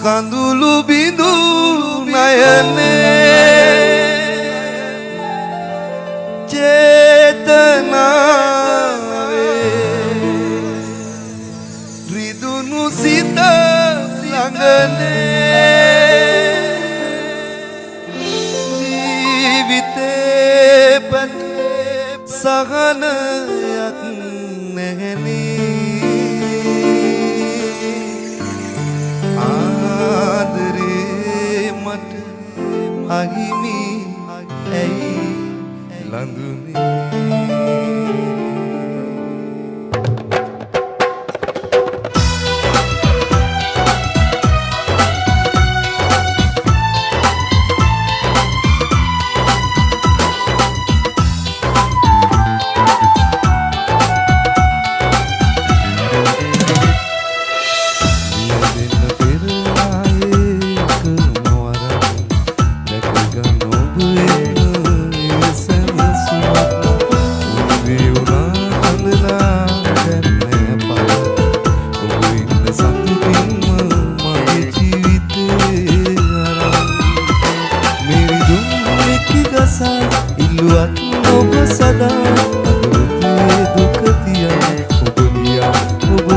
කඳුළු බිඳු නයනේ චේතනාවේ රිදුණු සිත ළඟනේ ජීවිතේ පත් සහනයක් නැහෙනේ ආදරේ මට අහිමි ඇයි ලඳුනේ ඉල්ලුවත් ඔබ සදා අදවතේ දුක තියා ඔබ ගියා ඔබ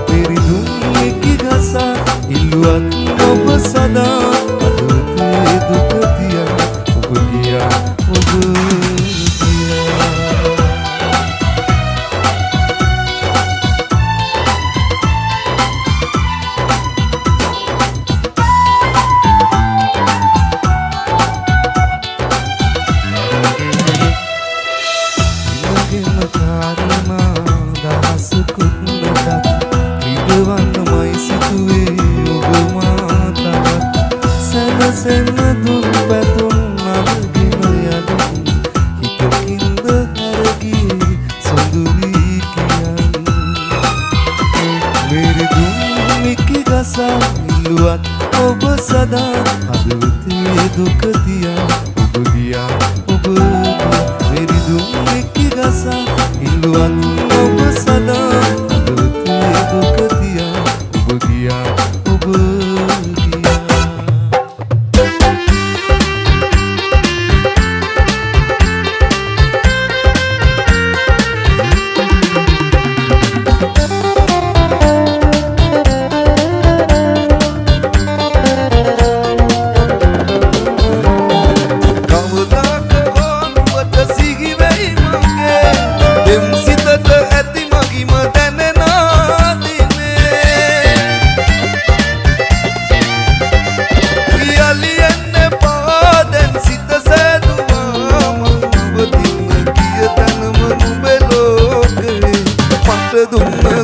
පෙරිදුම් එක්ක ගසා ඉල්ලුවත් ඔබ සදා අදවතේ දුක තියා ඔබ ගියා ඔබ සෙන්න දුක් පැතුම් නවගෙන යන හිතකින්ද හැරගියේ සොඳුරී කියන් මෙරිදුම් මිකි ගසා ඉල්ලුවත් ඔබ සදා හදවතේ දුක තියා ඔබ ගියා ඔබ මෙරිදුම් මිකි ගසා ඉල්ලුවත් ඔබ සදා හදවතේ දුක තියා ඔබ ගියා ඔබ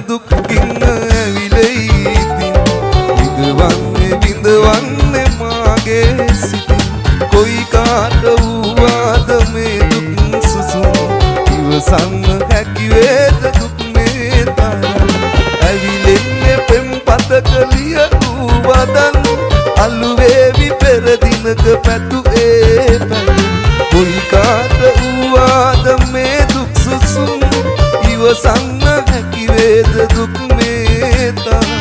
දුක්කින් ඇවිලෙයි ඉතින් විඳවන්නේ මාගේ සිතින් කොයි කාට වූවාද මේ දුක් සුසුම් ඉවසන්න හැකි වේද දුක් මේ තරම් ඇවිලෙන්නේ පෙම් පතක ලියපු වදන් අලු වේවි පෙර දිනක පැතු ඒ පැතුම් කොයි කාට වූවාද මේ දුක් සුසුම් ඉවසන්න හැකි වේද දුක් මේ තරම්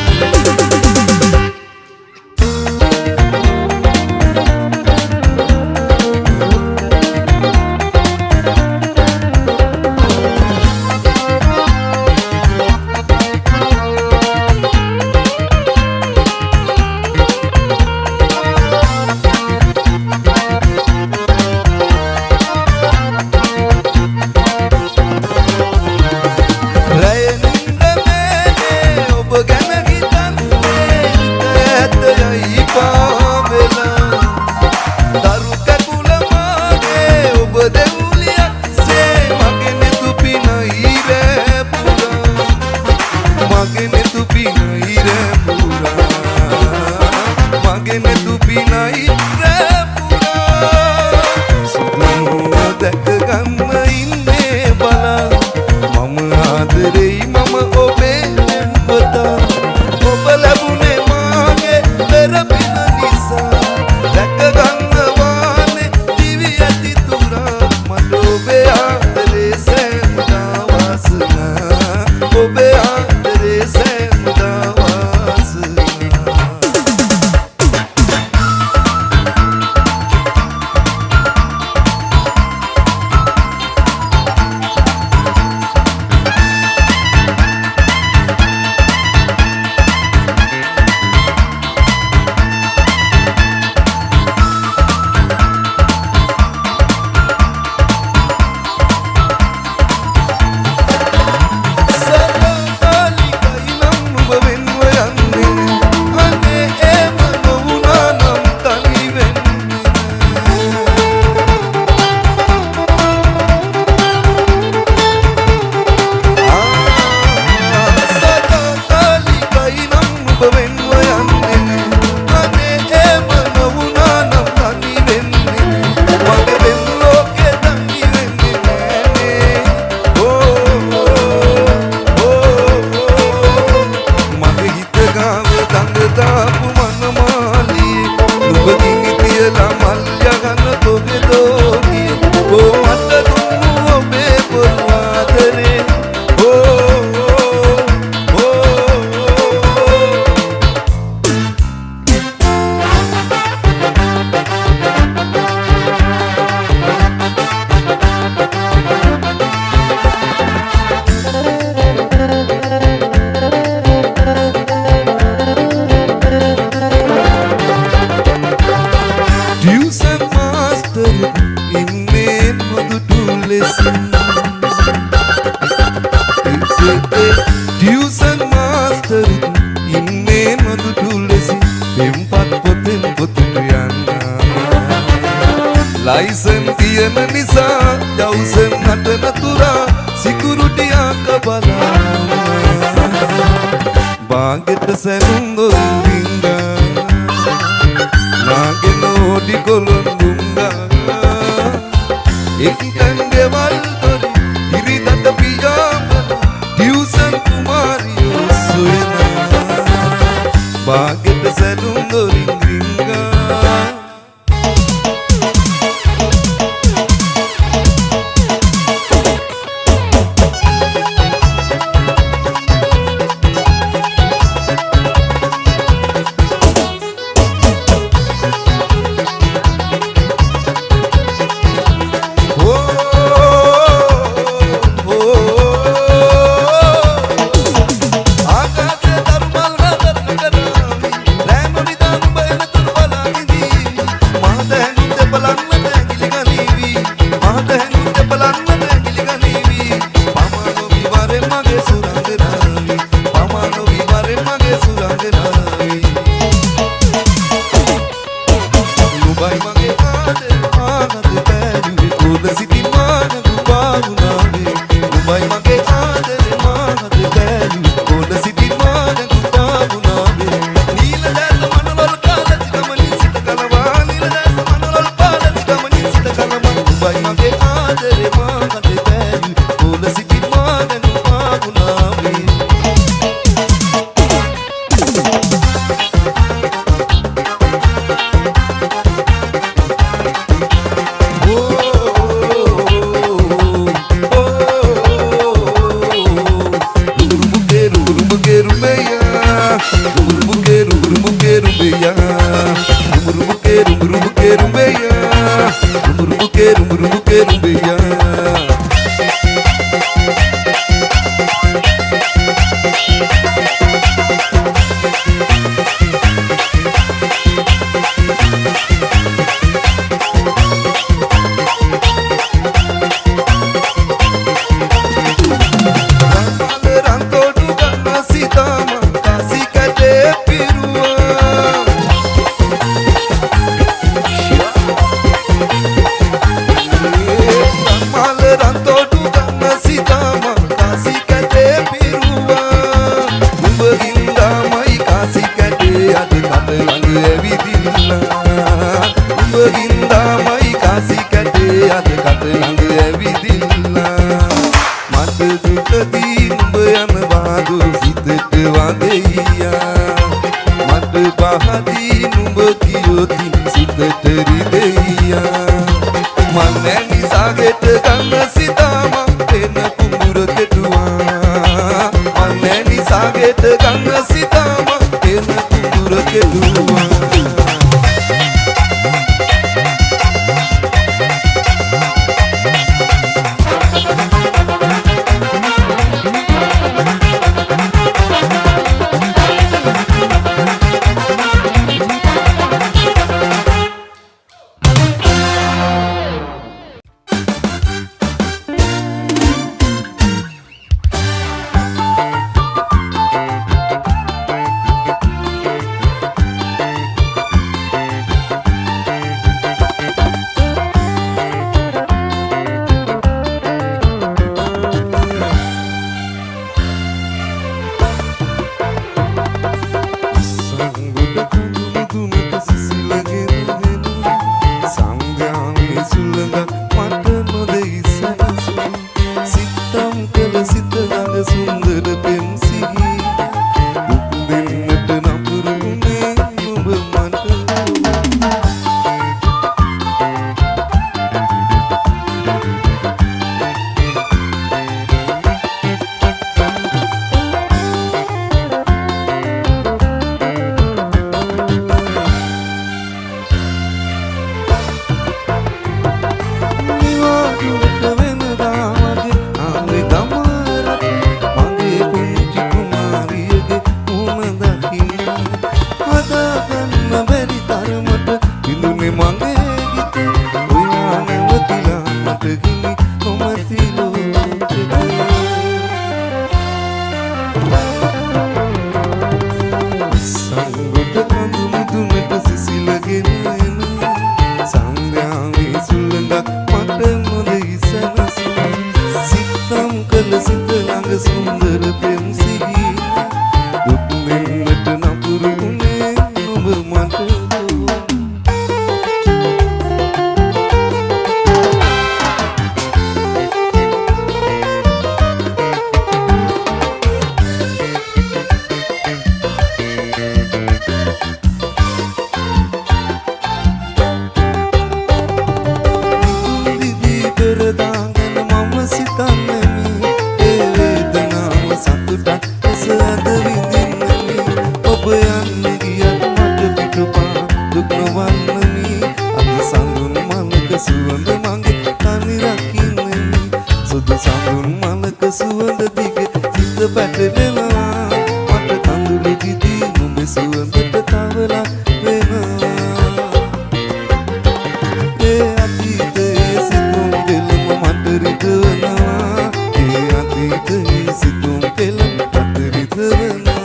දඟ දාපු මනමාලියේ නුඹ ගිනි තියලා මල් යගන තොගේ දෝනිය කොහොමද දුන්නු ඔබේ පොළු ආදරේ Tuition master ඉන්නේ මදුටු ලෙසින් පෙම්පත් පොතෙන් පොතට යන්න ලයිසන් තියන නිසා ජවුසන් නටන තුරා සිකුරුටියක් බලා බාගෙට සැලුම් දොරින් රිංගා නාගෙන ඕඩි කොළොන් දුංගා එක්තැන් ගෙවල් දොරි ඉරිදට පියාඹ Tuition කුමාරියෝ සොයනා බාගෙට සැලුම් දොරින් රිංගා හිතාගන්න බැරි තරමට විඳුනේ මගේ හිතේ ඔයා නැවතිලා මට ගිනි කොමැති ලෝකෙට සංගොඩ කඳු මුදුනට සිසිලගෙන එන සංඥාවේ සුළඟක් මට මොදේ සනසන සිතම් කළ සිත ළඟ සුන්දර පෙම් සිහි දුක් වෙන්නට නපුරු වුණේ ඔබ මට සුවඳ මගේ තනි රකින්නේ සුදු සඳුන් මලක සුවඳ දිගේ සිත පැටලෙනවා මට කඳුළු දිදී නුඹේ සුවඳට තවලක් වෙනවා ඒ අතීතයේ සිතුම් පෙළම මට රිදවනවා ඒ අතීතයේ සිතුම් පෙළම මට රිදවනවා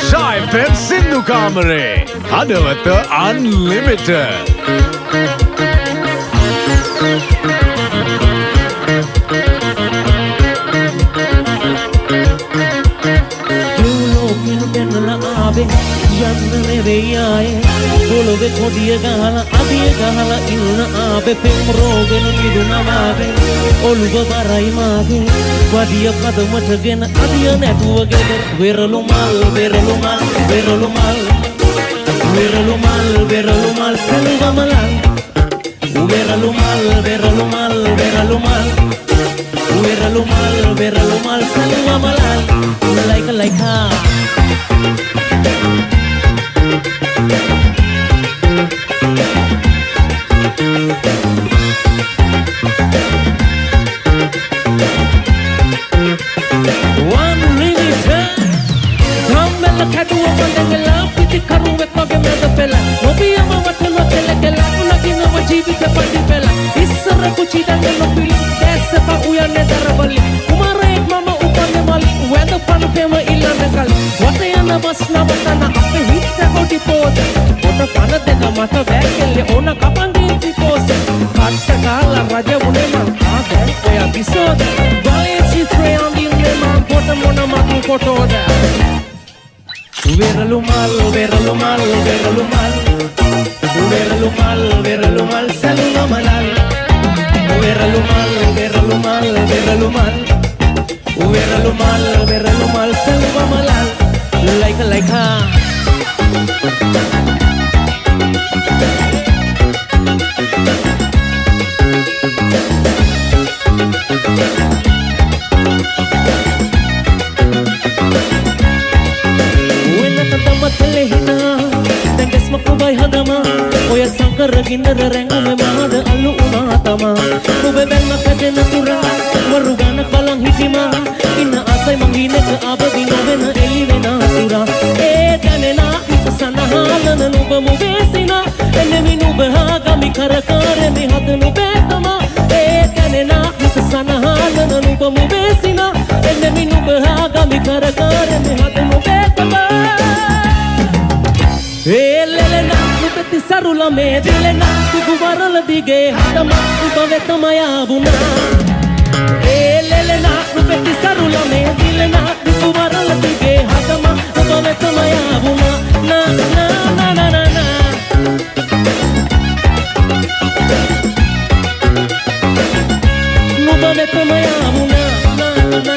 Shy FM Sindhu Kamare Hadawatha Unlimited පෙම් රෝගෙන මිදුනවාගේ ඔළුව බරයි මාගේ වඩිය කදමටගෙන අදිය නැතුව ගෙදර වෙරළු මල් වෙරළු මල් වෙරළු මල් වෙරළු මල් වෙරළු මල් සෙල්වමලන් වෙරළු මල් වෙරළු මල් වෙරළු මල් වෙරළු මල් වෙරළු මල් සෙල්වමලන් like one really time dhammela khaduwa mandengela piti karuwe koge meda pela nobiya mawatelo telekela unagina wajibita pandi pela issara kuchi dangelo pili dessa pa uyanne darabali kumarek mama upanne mali weda panu pema illanne kal watayana basna batana appe hitta hoti poda ota pana dena mata väkelle ona kapange tipose katta kala raja une man aaga oya bisoda bayechi treyandi une man pota mona matu kotoda Verlu mal, verlu mal, verlu mal, verlu mal, verlu mal, salva malal. Verlu mal, verlu mal, verlu mal, verlu mal, verlu mal, salva malal. Like ha. Oya sangkar ginner rengu me mahada alu unatama Ube belma kadena tura warugana kalang hitima Inna asai manghine ke abadi novena elivena tura kanena ikasana halana nuba mubesina Ene minuba haga mi karakare mi hadanu betama kanena ikasana halana nuba mubesina Ene minuba haga mi karakare mi hadanu betama Lelena nupeti sarula me dilena tugu varala dige hadama ubaveta maya buna Lelena nupeti sarula me dilena tugu varala dige hadama ubaveta maya buna na na na na na na ubaveta maya buna na na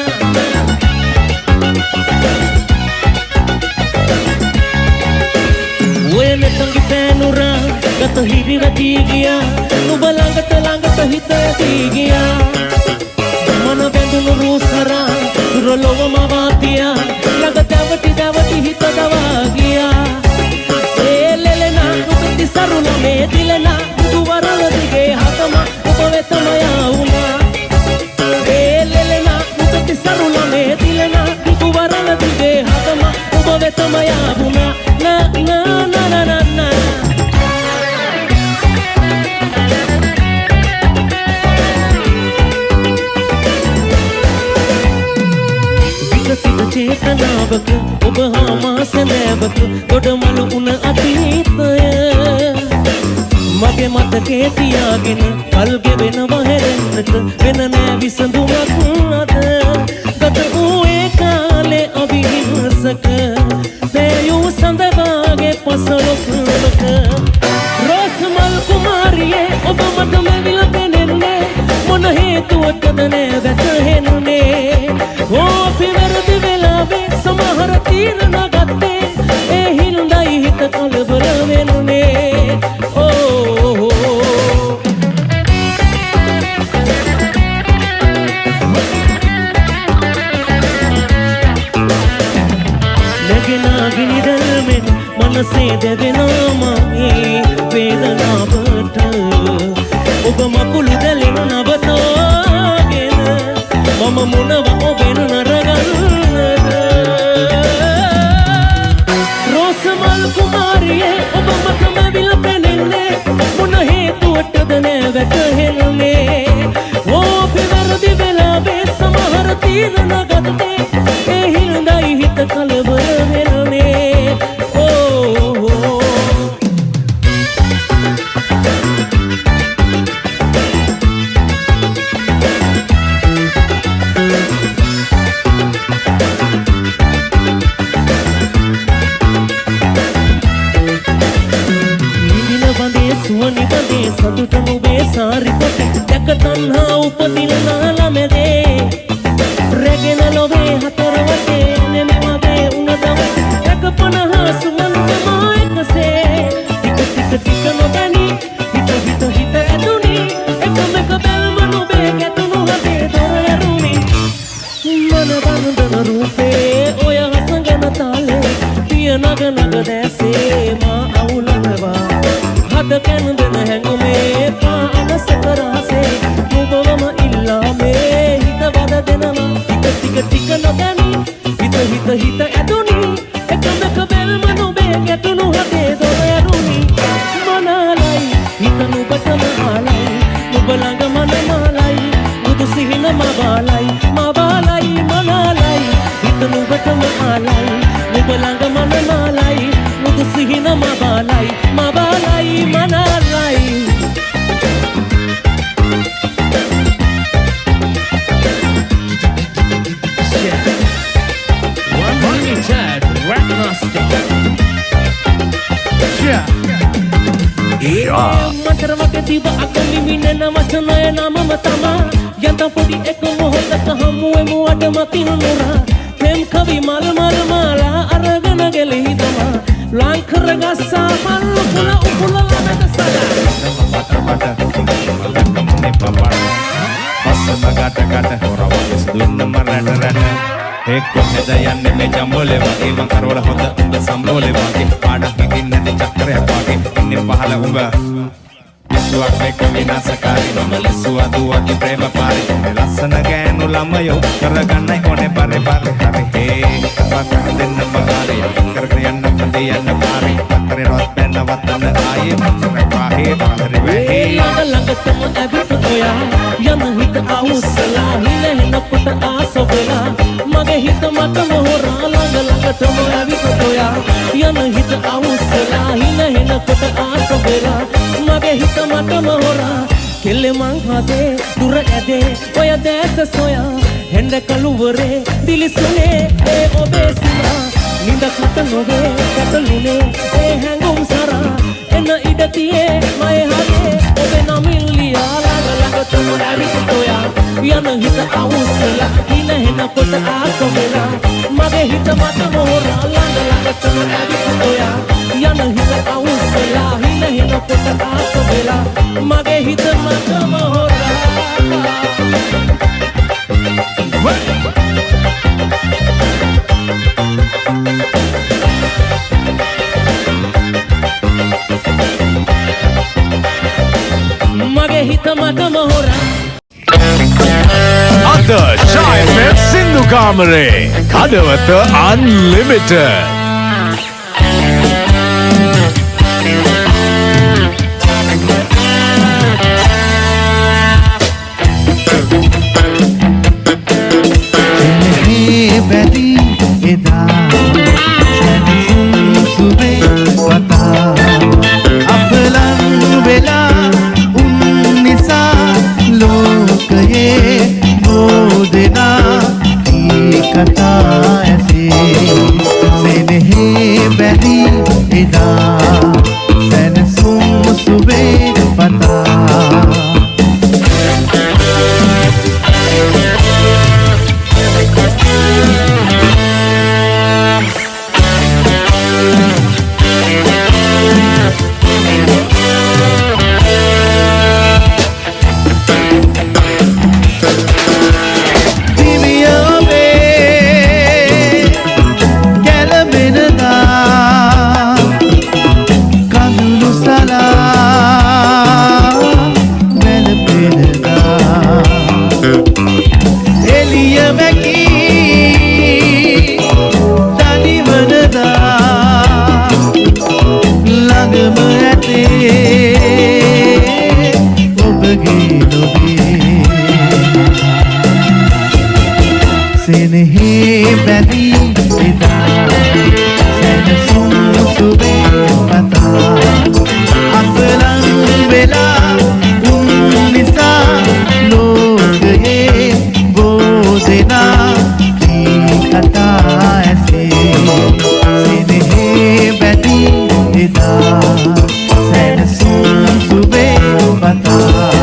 Wene tangi penura gata hiri ratigia nubalangata hita tigia mana bendu nurusara surolowa mavatia lagata hita dawagia lelena nupeti sarula me dilena duwarala dige hatama ubaveta maya una lelena nupeti sarula me dilena duwarala dige hatama ubaveta maya una na na na na na na Vikasita chetanavak oba hamasanavak godamalu una atitaya mage matake tiyagena kalge wenawa herennata wena ne visandumak ada gata uwe kale abhihinsaka peyu sandavage pasalokka rosmal kumariye oba mata me vilapenne mona hetuwattadane vetahenne o pivaradi velave samahara tirna gatte e hindai hit kalbala venne oh ginidalmen manase devenama vedana bata oba makulu dalena navatagena mama munawa obena naraganna rosamal kumariye oba matama vilapenne muna hetuwattadane vetahenne o pivaradi velave samahara tirna gatte e hindai hit kalbala venne Suani bande sadu tanu be सारिකොට දැක තණ්හා උපදිනා ළමදේ රැගෙන ලොවේ හතර වටේ නෙමෙ වගේ උන දවස් දැක 50 සුමන්තමා එකසේ ටික නොදැනි හිත ඇතුනි එකම එක බැල්ම නොබේ ගැටුණු හදේ දොර ඇරුනි මන බඳන රූපේ ඔය හසඟන තාලේ පිය නග දැසේ මා අවුලනවා හද කැඳෙන හැඟුමේ පා අනසතරාසේ ඔබවම ඉල්ලාමේ හිත වද දෙනවා ටික නොදැනි හිත ඇතුනි එකම එක බැල්ම නොබේ ගැටුණු හදේ දොර ඇරුනි මනාලයි හිත නුඹටම ආලයි නුඹ ළඟ මන මාලයි මුදු සිහින මබාලයි මනාලයි හිත නුඹටම ආලයි නුඹ ළඟ මන මාලයි මුදු සිහින මබාලයි මනාලයි මතර වගේ තිබ අකලි මිනෙන වචනය නමම තමා යන්තම් පොඩි එක මොහොතක හමුවෙමු අඩමකින් නුරා පෙම් කවි මල් මාලා අරගෙන ගෙලෙහි තමා ලංකර ගස්සා මල් උපුල ළමක සලා පස්සම ගට දුන්නම රට එක්ක හෙද යන්නේ මේ ජම්බෝලේ වගේ මං කරවල හොඳ උඹ සම්බෝලේ වගේ පාඩක් ඉදින් නැති චක්‍රයක් වගේ ඉන්නේ පහල උඹ සුවක් මේක විනාශකාරී මමලසුවා දුවති ප්‍රේම පාරි මේ ලස්සන ගෑනු ළමයෝ කරගන්නයි ඕනේ පරේ හරි හේ පතන් දෙන්න මගාලේ කරගෙන යන්න පදේ යන්න පාරි අතරේ රොත් බැන්න වතන ආයේ මන්සර පාහේ පාරේ වැහේ ළඟටම ඇවිත් ඔයා යන හිත අවුස්සලා හිලෙනකොට ආසොබලා මගේ හිත මට මොහොරා ළඟටම ඇවිත් ඔයා යන හිත අවුස්සලා හිලෙනකොට ආසොබලා මගේ හිත මට මොහොරා කෙල්ල මං හදේ දුර ඇදේ ඔය දැස සොයා හෙන්ද කළුවරේ දිලිසුනේ ඒ ඔබේ සිනා නිදකට නොවේ කැටලුනේ ඒ හැඟුම් සරා එන ඉඩතියේ මය හදේ ඔබේ නමින් ලියා ළඟටම ඇවිත් ඔයා යන හිත අවුස්සලා හිලෙනකොට ආසොබලා මගේ හිත මට මොහොරා ළඟටම ඇවිත් ඔයා යන හිත අවුස්සලා හිලෙනකොට ආසොබලා මගේ හිත මට මොහොරා මගේ හිත මට මොහොරා අද Chai FM සින්දු කාමරේ කඩවත Unlimited බැරි එදා සැනසුම් සුවේ වතා අපලන් වෙලා උන් නිසා ලෝකයේ බෝදෙනා ඒ කතා ඇසේ සෙනෙහේ බැරි එදා සැනසුම් සුවේ වතා සෙනෙහේ බැඳි එදා සැනසුම් සුවේ පතා අපලං වෙලා උන් නිසා ලෝකයේ බෝදෙනා කී කතා ඇසේ සෙනෙහේ බැඳි එදා සැනසුම් සුවේ පතා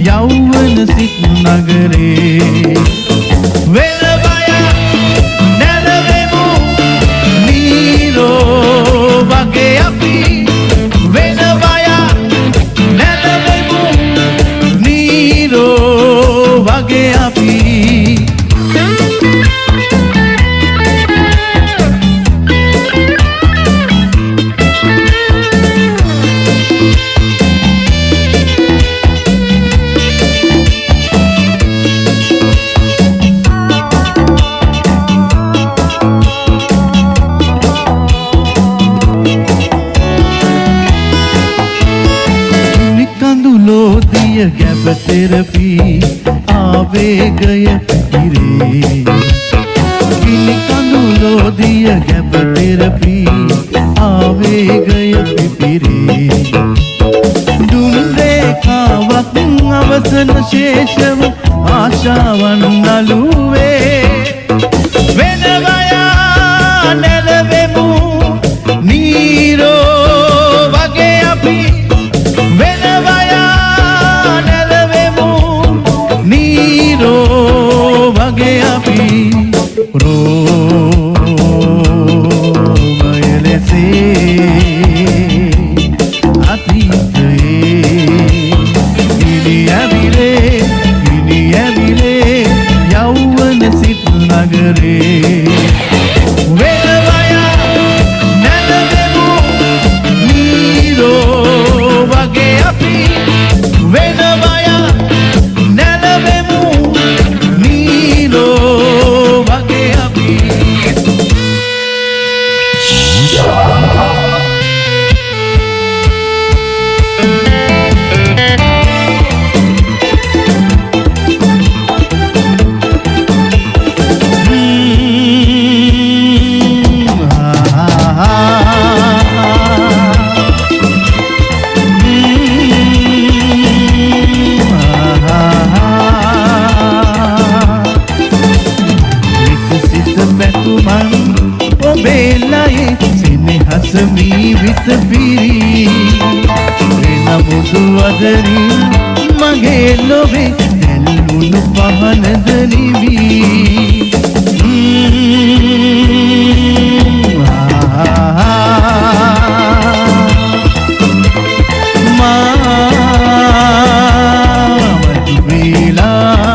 යෞවන සිත් නගරේ වෙන බය නැලවෙමු නීරෝ වගේ අපි වෙන බය නැලවෙමු නීරෝ වගේ අපි දිය ගැබ තෙරපි ආවේගය පිරේ ගිනි කඳුලෝ දිය ගැබ තෙරපි ආවේගය පිරේ දුන් රේඛාවක් අවසන ශේෂව ආශාවන් නළුවේ වෙන බය නැලවෙමු නීරෝ වගේ අපි වෙන බය වගේ අපි රෝමය ලෙසේ අතීතයේ ගිනි ඇවිලේ යෞවන සිත් නගරේ වෙන බය නැලවෙමු නීරෝ වගේ අපි වෙන බය සමී විත පිරි වෙන මුදු අදරින් මගේ ලොවේ දැල්ලුණු පහනද නිවි මාවතු වේලා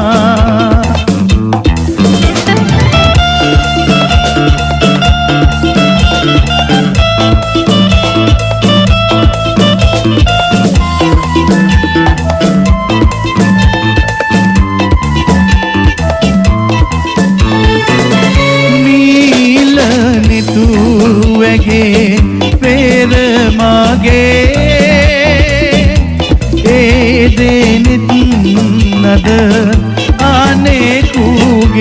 පෙර මගේ ඒ දෙනෙත් නද අනෙකුගේ